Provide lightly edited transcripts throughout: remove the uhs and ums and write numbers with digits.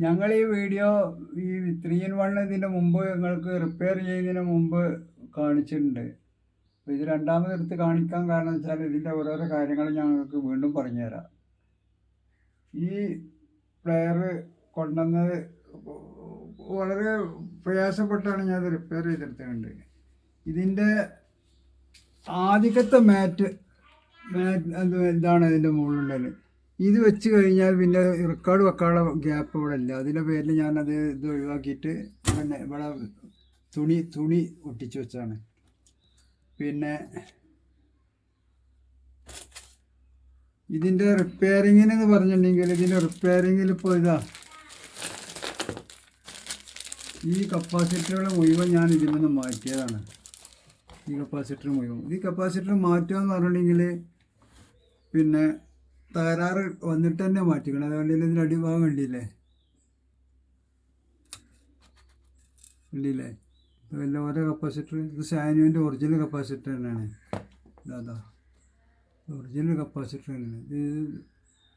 ഞങ്ങൾ ഈ വീഡിയോ ഈ 3-in-1 ഇതിൻ്റെ മുമ്പ് നിങ്ങൾക്ക് റിപ്പയർ ചെയ്യുന്നതിന് മുമ്പ് കാണിച്ചിട്ടുണ്ട്. അപ്പോൾ ഇത് രണ്ടാമത് എടുത്ത് കാണിക്കാൻ കാരണം വെച്ചാൽ ഇതിൻ്റെ ഓരോരോ കാര്യങ്ങൾ ഞങ്ങൾക്ക് വീണ്ടും പറഞ്ഞുതരാം. ഈ പ്ലെയർ കൊണ്ടുവന്നത് വളരെ പ്രയാസപ്പെട്ടാണ് ഞാൻ ഇത് റിപ്പയർ ചെയ്തെടുത്തിട്ടുണ്ട്. ഇതിൻ്റെ ആദ്യത്തെ മാറ്റ് എന്താണ് ഇതിൻ്റെ മുകളിലുള്ളത്. ഇത് വെച്ച് കഴിഞ്ഞാൽ പിന്നെ റെക്കോർഡ് വെക്കാനുള്ള ഗ്യാപ്പ് ഇവിടെ ഇല്ല. അതിൻ്റെ പേരിൽ ഞാനത് ഇത് ഒഴിവാക്കിയിട്ട് പിന്നെ ഇവിടെ തുണി ഒട്ടിച്ച് വെച്ചാണ്. പിന്നെ ഇതിൻ്റെ റിപ്പയറിങ്ങിനെന്ന് പറഞ്ഞിട്ടുണ്ടെങ്കിൽ ഇതിൻ്റെ റിപ്പയറിങ്ങിൽ ഇപ്പോൾ ഈ കപ്പാസിറ്ററുകൾ മുഴുവൻ ഞാൻ ഇതിൽ നിന്ന് മാറ്റിയതാണ്. ഈ കപ്പാസിറ്റർ മുഴുവൻ ഈ കപ്പാസിറ്റർ മാറ്റുക എന്ന് പറഞ്ഞിട്ടുണ്ടെങ്കിൽ പിന്നെ തകരാറ് വന്നിട്ട് തന്നെ മാറ്റിക്കണം. അതുകൊണ്ട് ഇതിൻ്റെ അടിഭാഗം കണ്ടില്ലേ ഇതെല്ലാം ഓരോ കപ്പാസിറ്റർ. ഇത് സാനുവിൻ്റെ ഒറിജിനൽ കപ്പാസിറ്റർ തന്നെയാണ്. ഇതാ ഒറിജിനൽ കപ്പാസിറ്റർ തന്നെയാണ്.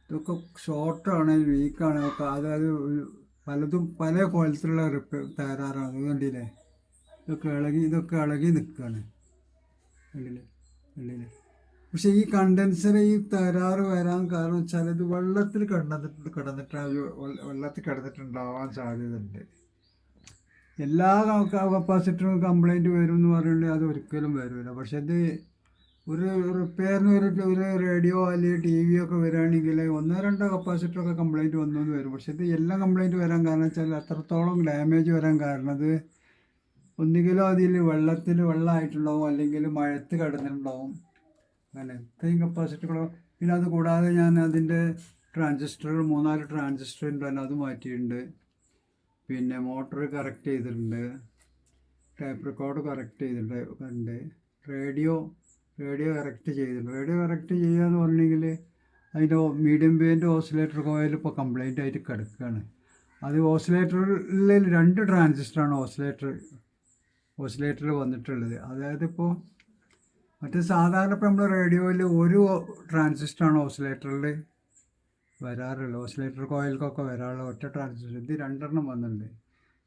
ഇതൊക്കെ ഷോർട്ടാണ്, വീക്കാണ് ഒക്കെ. അതായത് പലതും പല കോലത്തിലുള്ള തകരാറാണ്. അത് കണ്ടില്ലേ, ഇതൊക്കെ ഇളകി നിൽക്കുകയാണ്. കണ്ടില്ലേ. പക്ഷെ ഈ കണ്ടൻസർ ഈ തകരാറ് വരാൻ കാരണം വെച്ചാൽ ഇത് വെള്ളത്തിൽ കിടന്നിട്ടുണ്ടാവാൻ സാധ്യതയുണ്ട്. എല്ലാ കപ്പാസിറ്ററും കംപ്ലൈൻറ്റ് വരും എന്ന് പറയുന്നത് അത് ഒരിക്കലും വരില്ല. പക്ഷെ ഇത് ഒരു റിപ്പയറിന് ഒരു റേഡിയോ അല്ലെങ്കിൽ ടി വി ഒക്കെ വരികയാണെങ്കിൽ 1-2 കപ്പാസിറ്ററൊക്കെ കംപ്ലൈൻറ്റ് വന്നെന്ന് വരും. പക്ഷെ ഇത് എല്ലാം കംപ്ലൈൻറ്റ് വരാൻ കാരണം വെച്ചാൽ അത്രത്തോളം ഡാമേജ് വരാൻ കാരണം അത് ഒന്നുകിലും അതിൽ വെള്ളമായിട്ടുണ്ടാവും, അല്ലെങ്കിൽ മഴത്ത് കിടന്നിട്ടുണ്ടാവും. അങ്ങനെ ഇത്രയും കപ്പാസിറ്ററുകളോ. പിന്നെ അത് കൂടാതെ ഞാൻ അതിൻ്റെ ട്രാൻസിസ്റ്ററുകൾ 3-4 ട്രാൻസിസ്റ്റർ ഉണ്ട്, അത് മാറ്റിയിട്ടുണ്ട്. പിന്നെ മോട്ടർ കറക്റ്റ് ചെയ്തിട്ടുണ്ട്, ടേപ്പ് റെക്കോർഡ് കറക്റ്റ് ചെയ്തിട്ടുണ്ട്, റേഡിയോ കറക്റ്റ് ചെയ്തിട്ടുണ്ട്. റേഡിയോ കറക്റ്റ് ചെയ്യുക എന്ന് പറഞ്ഞെങ്കിൽ അതിൻ്റെ മീഡിയം വേവിൻ്റെ ഓസിലേറ്റർ കോയിൽ ഇപ്പോൾ കംപ്ലൈൻ്റ് ആയിട്ട് കിടക്കുകയാണ്. അത് ഓസിലേറ്ററിൽ 2 ട്രാൻസിസ്റ്ററാണ് ഓസിലേറ്ററിൽ വന്നിട്ടുള്ളത്. അതായത് ഇപ്പോൾ മറ്റേ സാധാരണ ഇപ്പോൾ നമ്മൾ റേഡിയോയിൽ ഒരു ട്രാൻസിസ്റ്ററാണ് ഓസിലേറ്ററിൽ വരാറുള്ളത്. ഓസിലേറ്റർ കോയിൽക്കൊക്കെ വരാറുള്ള ഒറ്റ ട്രാൻസിസ്റ്റർ. ഇത് 2 വന്നിട്ടുണ്ട്.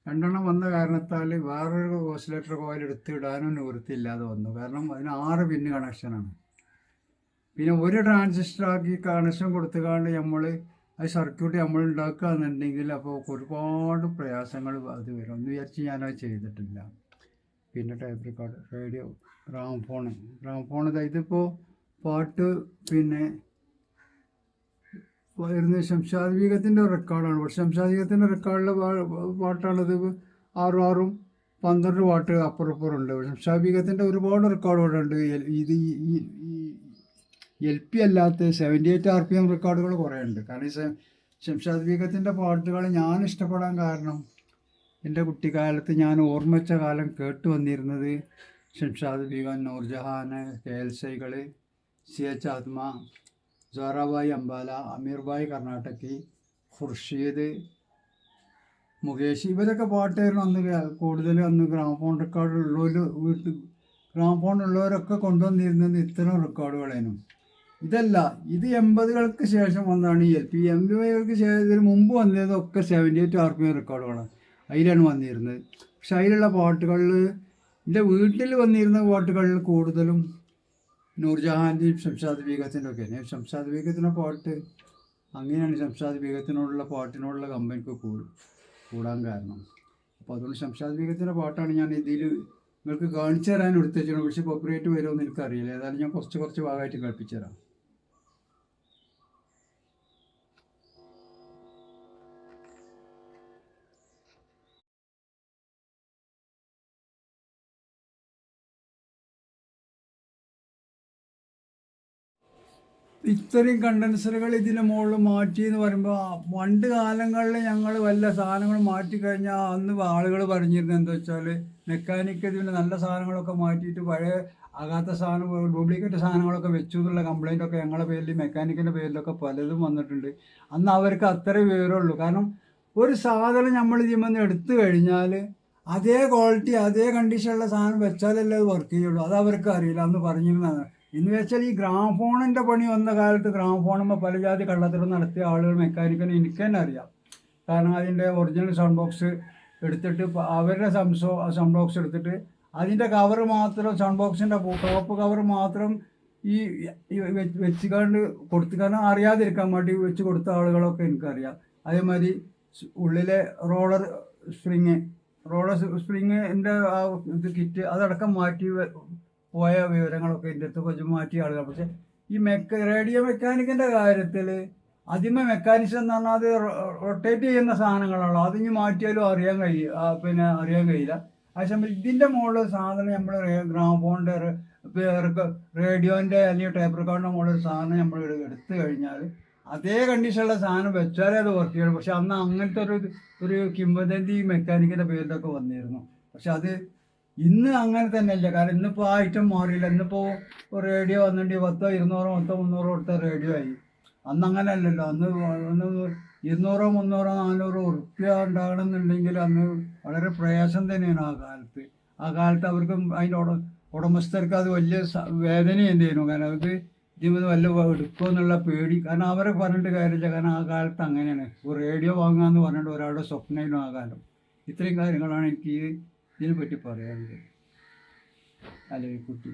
2 വന്ന കാരണത്താൽ വേറൊരു ഓസിലേറ്റർ കോയിൽ എടുത്തിടാനും നിവൃത്തിയില്ലാതെ വന്നു. കാരണം അതിന് 6 പിന്ന് കണക്ഷനാണ്. പിന്നെ ഒരു ട്രാൻസിസ്റ്ററാക്കി കണക്ഷൻ കൊടുത്തുകൊണ്ട് നമ്മൾ അത് സർക്യൂട്ട് നമ്മൾ ഉണ്ടാക്കുക എന്നുണ്ടെങ്കിൽ അപ്പോൾ ഒരുപാട് പ്രയാസങ്ങൾ അത് വരും. എന്ന് വിചാരിച്ച് ഞാനത് ചെയ്തിട്ടില്ല. പിന്നെ ടേപ്പ് റെക്കോർഡ്, റേഡിയോ, ഗ്രാമഫോൺ ഇതിപ്പോൾ പാട്ട് പിന്നെ വരുന്നത് ശംഷാദ് ബീഗത്തിൻ്റെ റെക്കോർഡാണ്. പക്ഷെ ശംഷാദ് ബീഗത്തിൻ്റെ റെക്കോർഡിലെ പാട്ടാണത് 6 12 പാട്ട് അപ്പുറപ്പുറമുണ്ട്. ശംഷാദ് ബീഗത്തിൻ്റെ ഒരുപാട് റെക്കോർഡുകളുണ്ട്. ഇത് ഈ LP അല്ലാത്ത 78 RPM റെക്കോർഡുകൾ കുറേ ഉണ്ട്. കാരണം ശംഷാദ് ബീഗത്തിൻ്റെ പാട്ടുകൾ ഞാൻ ഇഷ്ടപ്പെടാൻ കാരണം എൻ്റെ കുട്ടിക്കാലത്ത് ഞാൻ ഓർമ്മിച്ച കാലം കേട്ട് വന്നിരുന്നത് ശംഷാദ് ബീഗം, നൂർജഹാൻ, KL സൈകൾ, CH ആത്മ, സോറാബായി അംബാല, അമീർബായി കർണാടകി, ഖുർഷീദ്, മുകേഷ്, ഇവരൊക്കെ പാട്ടായിരുന്നു അന്ന് കൂടുതൽ. അന്ന് ഗ്രാമഫോൺ ഗ്രാമഫോൺ ഉള്ളവരൊക്കെ കൊണ്ടുവന്നിരുന്നത് ഇത്തരം റെക്കോർഡുകളേനും. ഇതല്ല, ഇത് 80-കൾക്ക് ശേഷം വന്നതാണ് ഈ LP. 80-കൾക്ക് ശേഷം ഇതിന് മുമ്പ് വന്നതൊക്കെ 78 RPM റെക്കോർഡുകളാണ്. അതിലാണ് വന്നിരുന്നത്. പക്ഷെ അതിലുള്ള പാട്ടുകളിൽ എൻ്റെ വീട്ടിൽ വന്നിരുന്ന പാട്ടുകളിൽ കൂടുതലും നൂർജഹാൻ്റെയും ശംഷാദ് ബീഗത്തിൻ്റെ ഒക്കെ. ശംഷാദ് ബീഗത്തിൻ്റെ പാട്ട് അങ്ങനെയാണ് ശംഷാദ് ബീഗത്തിനോടുള്ള പാട്ടിനോടുള്ള കമ്പനിക്ക് കൂടാൻ കാരണം. അപ്പോൾ അതുകൊണ്ട് ശംഷാദ് ബീഗത്തിൻ്റെ പാട്ടാണ് ഞാൻ ഇതിൽ നിങ്ങൾക്ക് കാണിച്ചു തരാൻ എടുത്തു വെച്ചിട്ടുണ്ട്. പക്ഷേ കോപ്പറേറ്റ് വരുമെന്ന് എനിക്കറിയില്ല. ഏതായാലും ഞാൻ കുറച്ച് ഭാഗമായിട്ട് കേൾപ്പിച്ചു തരാം. ഇത്രയും കണ്ടൻസറുകൾ ഇതിന് മുകളിൽ മാറ്റി എന്ന് പറയുമ്പോൾ പണ്ട് കാലങ്ങളിൽ ഞങ്ങൾ വല്ല സാധനങ്ങൾ മാറ്റിക്കഴിഞ്ഞാൽ അന്ന് ആളുകൾ പറഞ്ഞിരുന്നത് എന്താ വെച്ചാൽ മെക്കാനിക്ക് ഇതിന് നല്ല സാധനങ്ങളൊക്കെ മാറ്റിയിട്ട് പഴയ ആകാത്ത സാധനം ഡ്യൂപ്ലിക്കേറ്റ് സാധനങ്ങളൊക്കെ വെച്ചു എന്നുള്ള കംപ്ലൈൻറ്റൊക്കെ ഞങ്ങളുടെ പേരിൽ മെക്കാനിക്കിൻ്റെ പേരിലൊക്കെ പലതും വന്നിട്ടുണ്ട്. അന്ന് അവർക്ക് അത്രേ വിവരമുള്ളൂ. കാരണം ഒരു സാധനം നമ്മൾ ഇതിൽ എടുത്തു കഴിഞ്ഞാൽ അതേ ക്വാളിറ്റി അതേ കണ്ടീഷനുള്ള സാധനം വെച്ചാലല്ലേ അത് വർക്ക് ചെയ്യുള്ളൂ. അത് അവർക്ക് അറിയില്ല. അന്ന് പറഞ്ഞിരുന്നതാണ്. എന്ന് വെച്ചാൽ ഈ ഗ്രാമഫോണിൻ്റെ പണി വന്ന കാലത്ത് ഗ്രാമഫോണുമ്പോൾ പല ജാതി കള്ളത്തരം നടത്തിയ ആളുകൾ മെക്കാനിക്കിന് എനിക്ക് തന്നെ അറിയാം. കാരണം അതിൻ്റെ ഒറിജിനൽ സൗണ്ട് ബോക്സ് എടുത്തിട്ട് അവരുടെ സൗണ്ട് ബോക്സ് എടുത്തിട്ട് അതിൻ്റെ കവർ മാത്രം സൗണ്ട് ബോക്സിൻ്റെ ടോപ്പ് കവർ മാത്രം ഈ വെച്ചുകൊണ്ട് കൊടുത്ത്, കാരണം അറിയാതിരിക്കാൻ വേണ്ടി വെച്ച് കൊടുത്ത ആളുകളൊക്കെ എനിക്കറിയാം. അതേമാതിരി ഉള്ളിലെ റോളർ സ്പ്രിങ്ങിൻ്റെ ആ ഇത് കിറ്റ് അതടക്കം മാറ്റി പോയ വിവരങ്ങളൊക്കെ എൻ്റെ അടുത്ത് കുറച്ച് മാറ്റിയ ആളുകൾ. പക്ഷേ ഈ റേഡിയോ മെക്കാനിക്കിൻ്റെ കാര്യത്തിൽ ആദ്യമേ മെക്കാനിസം എന്ന് പറഞ്ഞാൽ അത് റൊട്ടേറ്റ് ചെയ്യുന്ന സാധനങ്ങളാണല്ലോ, അതിന് മാറ്റിയാലും അറിയാൻ കഴിയില്ല. ആ സമയത്ത് ഇതിൻ്റെ മുകളിൽ സാധനം നമ്മൾ ഗ്രാമഫോണിൻ്റെ റേഡിയോൻ്റെ അല്ലെങ്കിൽ ടേപ്പ് റെക്കോർഡിൻ്റെ മുകളിൽ സാധനം നമ്മൾ എടുത്തു കഴിഞ്ഞാൽ അതേ കണ്ടീഷനുള്ള സാധനം വെച്ചാലേ അത് വർക്ക് ചെയ്യുള്ളൂ. പക്ഷെ അന്ന് അങ്ങനത്തെ ഒരു കിംവദന്തി മെക്കാനിക്കിൻ്റെ പേരിലൊക്കെ വന്നിരുന്നു. പക്ഷെ അത് ഇന്ന് അങ്ങനെ തന്നെ അല്ല. കാരണം ഇന്നിപ്പോൾ ആ ഐറ്റം മാറിയില്ല. ഇന്നിപ്പോൾ റേഡിയോ വന്നിട്ട് 10, 200, 300 കൊടുത്ത റേഡിയോ ആയി. അന്ന് അങ്ങനെ അല്ലല്ലോ. അന്ന് 200, 300, 400 ഉറുപ്പ്യ ഉണ്ടാകണമെന്നുണ്ടെങ്കിൽ അന്ന് വളരെ പ്രയാസം തന്നെയാണ് ആ കാലത്ത് അവർക്ക് അതിൻ്റെ ഉടമസ്ഥർക്ക് അത് വലിയ വേദന എന്തായിരുന്നു. കാരണം അവർക്ക് ഇതിന് വല്ല എടുക്കുമെന്നുള്ള പേടി. കാരണം അവരെ പറഞ്ഞിട്ട് കാര്യമില്ല. കാരണം ആ കാലത്ത് അങ്ങനെയാണ്. ഒരു റേഡിയോ വാങ്ങാമെന്ന് പറഞ്ഞിട്ട് ഒരാളുടെ സ്വപ്നമായിരുന്നു ആ കാലം. ഇത്രയും കാര്യങ്ങളാണ് എനിക്ക് ഇതിനെ പറ്റി പറയാനുള്ളത്. അല്ലെങ്കിൽ കുട്ടി